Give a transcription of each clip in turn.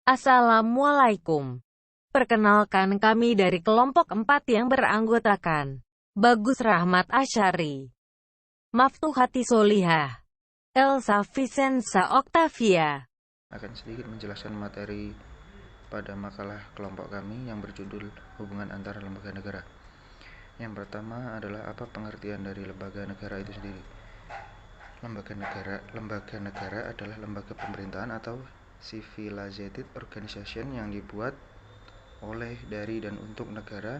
Assalamualaikum. Perkenalkan kami dari kelompok 4 yang beranggotakan Bagus Rahmat Asyari, Maftuhati Solihah, Elsa Vicenza Octavia. Akan sedikit menjelaskan materi pada makalah kelompok kami yang berjudul Hubungan Antara Lembaga Negara. Yang pertama adalah apa pengertian dari lembaga negara itu sendiri. Lembaga negara adalah lembaga pemerintahan atau civilized organization yang dibuat oleh, dari, dan untuk negara,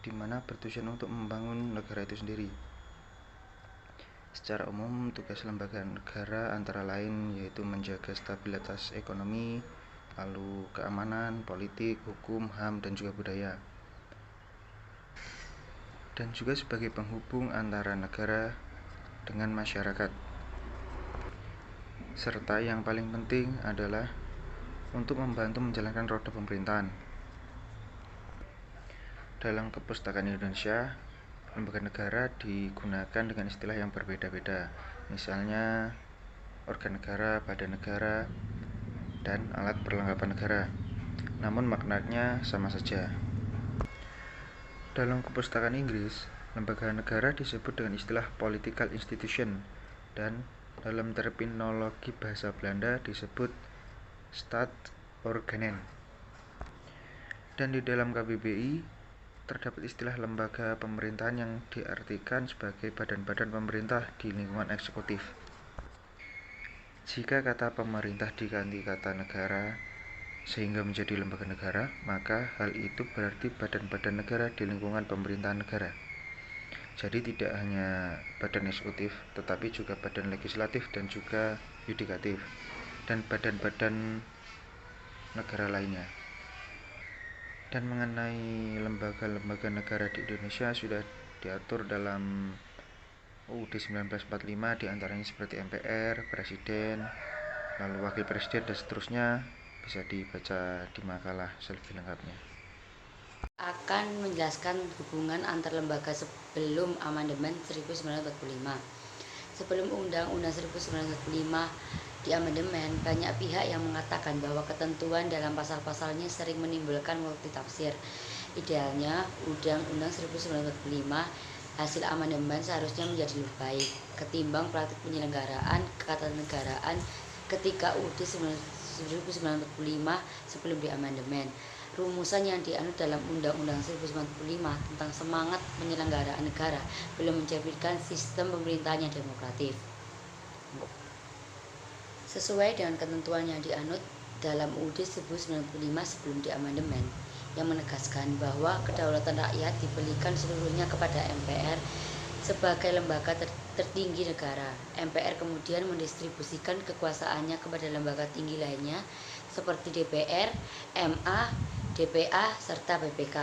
di mana bertujuan untuk membangun negara itu sendiri. Secara umum, tugas lembaga negara antara lain yaitu menjaga stabilitas ekonomi, lalu keamanan, politik, hukum, HAM, dan juga budaya. Dan juga sebagai penghubung antara negara dengan masyarakat. Serta yang paling penting adalah untuk membantu menjalankan roda pemerintahan. Dalam Perpustakaan Indonesia, lembaga negara digunakan dengan istilah yang berbeda-beda. Misalnya, organ negara, badan negara, dan alat perlengkapan negara. Namun maknanya sama saja. Dalam Perpustakaan Inggris, lembaga negara disebut dengan istilah political institution, dan dalam terminologi bahasa Belanda disebut staatsorganen. Dan di dalam KBBI terdapat istilah lembaga pemerintahan yang diartikan sebagai badan-badan pemerintah di lingkungan eksekutif. Jika kata pemerintah diganti kata negara sehingga menjadi lembaga negara, maka hal itu berarti badan-badan negara di lingkungan pemerintahan negara. Jadi tidak hanya badan eksekutif, tetapi juga badan legislatif dan juga yudikatif, dan badan-badan negara lainnya. Dan mengenai lembaga-lembaga negara di Indonesia sudah diatur dalam UUD 1945, diantaranya seperti MPR, Presiden, lalu Wakil Presiden, dan seterusnya. Bisa dibaca di makalah selebih lengkapnya. Akan menjelaskan hubungan antar lembaga sebelum amandemen 1945. Sebelum Undang-Undang 1945 diamandemen, banyak pihak yang mengatakan bahwa ketentuan dalam pasal-pasalnya sering menimbulkan multitafsir. Idealnya, Undang-Undang 1945 hasil amandemen seharusnya menjadi lebih baik ketimbang praktik penyelenggaraan ketatanegaraan ketika UUD 1945 sebelum diamandemen. Rumusan yang dianut dalam Undang-Undang 1945 tentang semangat penyelenggaraan negara belum mencerminkan sistem pemerintahan yang demokratis. Sesuai dengan ketentuan yang dianut dalam UUD 1945 sebelum diamandemen, yang menegaskan bahwa kedaulatan rakyat diberikan seluruhnya kepada MPR sebagai lembaga tertinggi negara. MPR kemudian mendistribusikan kekuasaannya kepada lembaga tinggi lainnya seperti DPR, MA, DPA, serta BPK.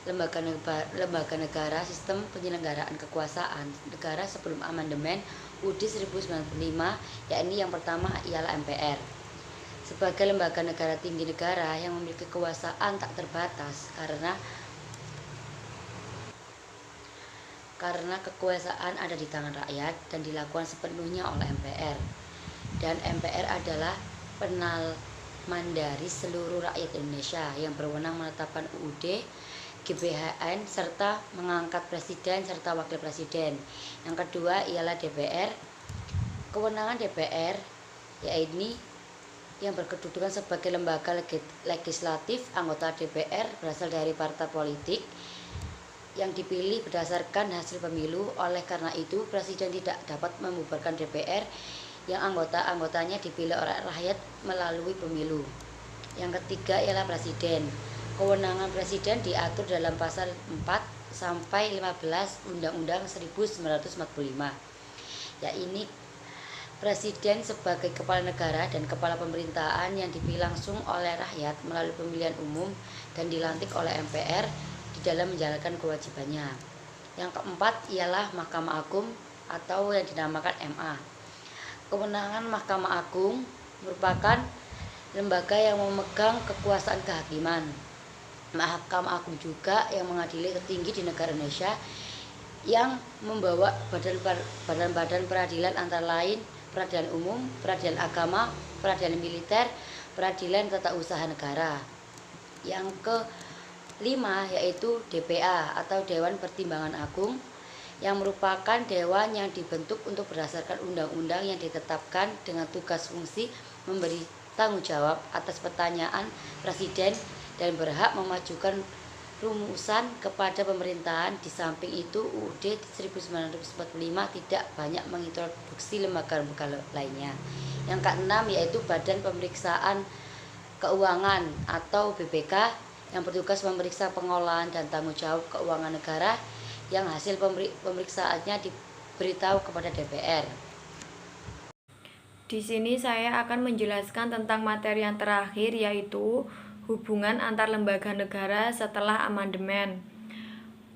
Lembaga negara sistem penyelenggaraan kekuasaan negara sebelum amandemen UUD 1945, yakni yang pertama ialah MPR. Sebagai lembaga negara tinggi negara yang memiliki kekuasaan tak terbatas karena kekuasaan ada di tangan rakyat dan dilakukan sepenuhnya oleh MPR. Dan MPR adalah penalmandari seluruh rakyat Indonesia yang berwenang menetapkan UUD, GBHN, serta mengangkat presiden serta wakil presiden. Yang kedua ialah DPR. Kewenangan DPR yaitu yang berkedudukan sebagai lembaga legislatif. Anggota DPR berasal dari partai politik yang dipilih berdasarkan hasil pemilu. Oleh karena itu, presiden tidak dapat membubarkan DPR yang anggota-anggotanya dipilih oleh rakyat melalui pemilu. Yang ketiga ialah presiden. Kewenangan presiden diatur dalam pasal 4 sampai 15 Undang-Undang 1945. Yaitu presiden sebagai kepala negara dan kepala pemerintahan yang dipilih langsung oleh rakyat melalui pemilihan umum dan dilantik oleh MPR di dalam menjalankan kewajibannya. Yang keempat ialah Mahkamah Agung atau yang dinamakan MA. Kewenangan Mahkamah Agung merupakan lembaga yang memegang kekuasaan kehakiman. Mahkamah Agung juga yang mengadili tertinggi di negara Indonesia, yang membawa badan-badan peradilan antara lain peradilan umum, peradilan agama, peradilan militer, Peradilan Tata Usaha Negara. Yang kelima yaitu DPA atau Dewan Pertimbangan Agung, yang merupakan dewan yang dibentuk untuk berdasarkan undang-undang yang ditetapkan dengan tugas fungsi memberi tanggung jawab atas pertanyaan presiden dan berhak memajukan rumusan kepada pemerintahan. Di samping itu, UUD 1945 tidak banyak mengintroduksi lembaga-lembaga lainnya. Yang keenam yaitu Badan Pemeriksaan Keuangan atau BPK, yang bertugas memeriksa pengolahan dan tanggung jawab keuangan negara yang hasil pemeriksaannya diberitahu kepada DPR. Di sini saya akan menjelaskan tentang materi yang terakhir, yaitu hubungan antar lembaga negara setelah amandemen.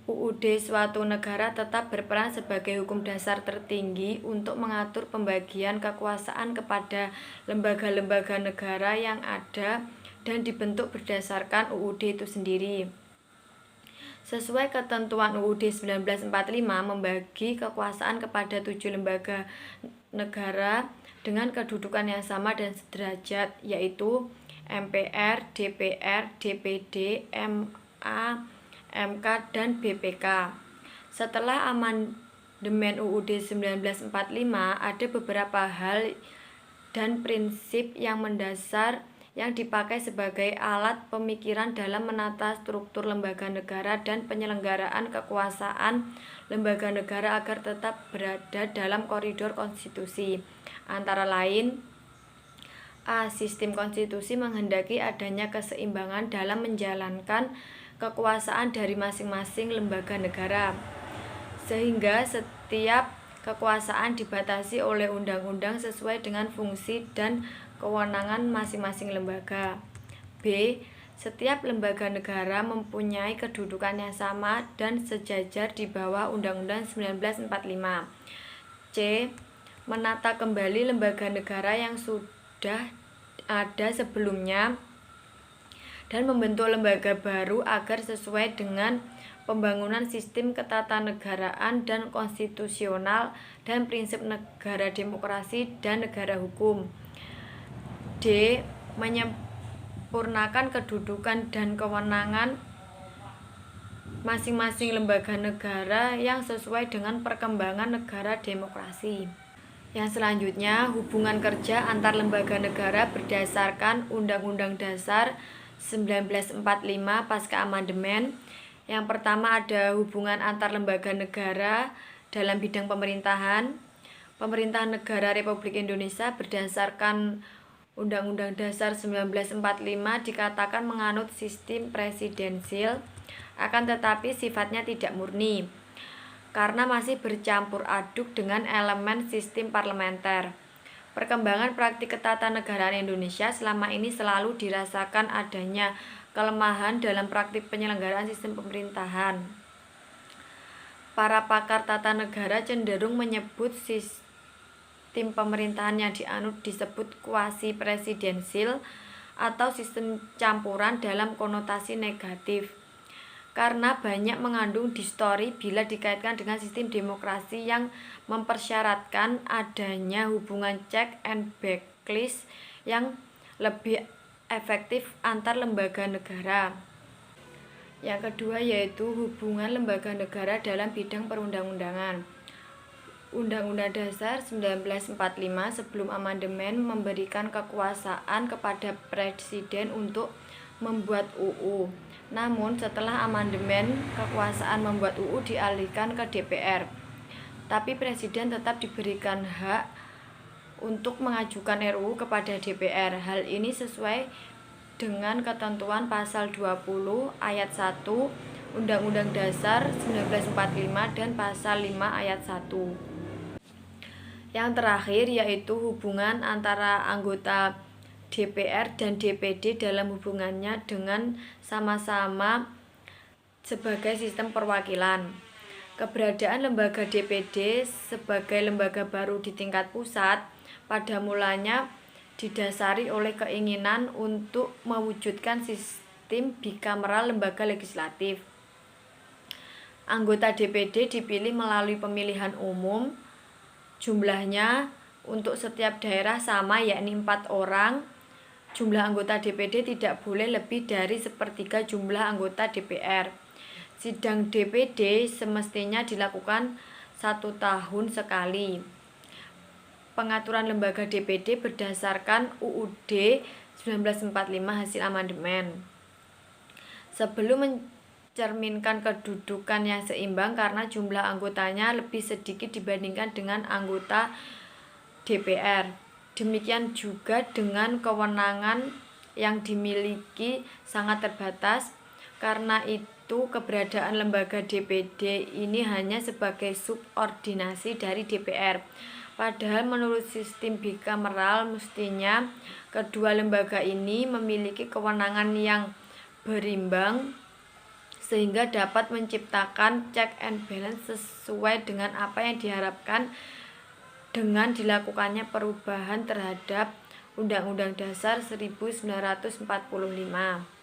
UUD suatu negara tetap berperan sebagai hukum dasar tertinggi untuk mengatur pembagian kekuasaan kepada lembaga-lembaga negara yang ada dan dibentuk berdasarkan UUD itu sendiri. Sesuai ketentuan UUD 1945 membagi kekuasaan kepada 7 lembaga negara dengan kedudukan yang sama dan sederajat, yaitu MPR, DPR, DPD, MA, MK, dan BPK. Setelah amandemen UUD 1945, ada beberapa hal dan prinsip yang mendasar yang dipakai sebagai alat pemikiran dalam menata struktur lembaga negara dan penyelenggaraan kekuasaan lembaga negara agar tetap berada dalam koridor konstitusi. Antara lain, A. Sistem konstitusi menghendaki adanya keseimbangan dalam menjalankan kekuasaan dari masing-masing lembaga negara, sehingga setiap kekuasaan dibatasi oleh undang-undang sesuai dengan fungsi dan kewenangan masing-masing lembaga. B. Setiap lembaga negara mempunyai kedudukan yang sama dan sejajar di bawah Undang-Undang 1945. C. Menata kembali lembaga negara yang sudah ada sebelumnya dan membentuk lembaga baru agar sesuai dengan pembangunan sistem ketatanegaraan dan konstitusional dan prinsip negara demokrasi dan negara hukum. D. Menyempurnakan kedudukan dan kewenangan masing-masing lembaga negara yang sesuai dengan perkembangan negara demokrasi. Yang selanjutnya, hubungan kerja antar lembaga negara berdasarkan Undang-Undang Dasar 1945 pasca amandemen. Yang pertama ada hubungan antar lembaga negara dalam bidang pemerintahan. Pemerintahan negara Republik Indonesia berdasarkan Undang-Undang Dasar 1945 dikatakan menganut sistem presidensil, akan tetapi sifatnya tidak murni, karena masih bercampur aduk dengan elemen sistem parlementer. Perkembangan praktik ketatanegaraan Indonesia selama ini selalu dirasakan adanya kelemahan dalam praktik penyelenggaraan sistem pemerintahan. Para pakar tata negara cenderung menyebut sistem pemerintahan yang dianut disebut kuasi presidensil atau sistem campuran dalam konotasi negatif, karena banyak mengandung distori bila dikaitkan dengan sistem demokrasi yang mempersyaratkan adanya hubungan check and balance yang lebih efektif antar lembaga negara. Yang kedua yaitu hubungan lembaga negara dalam bidang perundang-undangan. Undang-Undang Dasar 1945 sebelum amandemen memberikan kekuasaan kepada Presiden untuk membuat UU. Namun setelah amandemen, kekuasaan membuat UU dialihkan ke DPR. Tapi Presiden tetap diberikan hak untuk mengajukan RUU kepada DPR. Hal ini sesuai dengan ketentuan pasal 20 ayat 1 Undang-Undang Dasar 1945 dan pasal 5 ayat 1. Yang terakhir yaitu hubungan antara anggota DPR dan DPD dalam hubungannya dengan sama-sama sebagai sistem perwakilan. Keberadaan lembaga DPD sebagai lembaga baru di tingkat pusat pada mulanya didasari oleh keinginan untuk mewujudkan sistem bikameral lembaga legislatif. Anggota DPD dipilih melalui pemilihan umum. Jumlahnya untuk setiap daerah sama, yakni 4 orang. jumlah anggota DPD tidak boleh lebih dari sepertiga jumlah anggota DPR. Sidang DPD semestinya dilakukan 1 tahun sekali. Pengaturan lembaga DPD berdasarkan UUD 1945 hasil amandemen. Sebelum mencerminkan kedudukan yang seimbang karena jumlah anggotanya lebih sedikit dibandingkan dengan anggota DPR. Demikian juga dengan kewenangan yang dimiliki sangat terbatas. Karena itu keberadaan lembaga DPD ini hanya sebagai subordinasi dari DPR. Padahal menurut sistem bikameral mestinya kedua lembaga ini memiliki kewenangan yang berimbang sehingga dapat menciptakan check and balance sesuai dengan apa yang diharapkan dengan dilakukannya perubahan terhadap Undang-Undang Dasar 1945.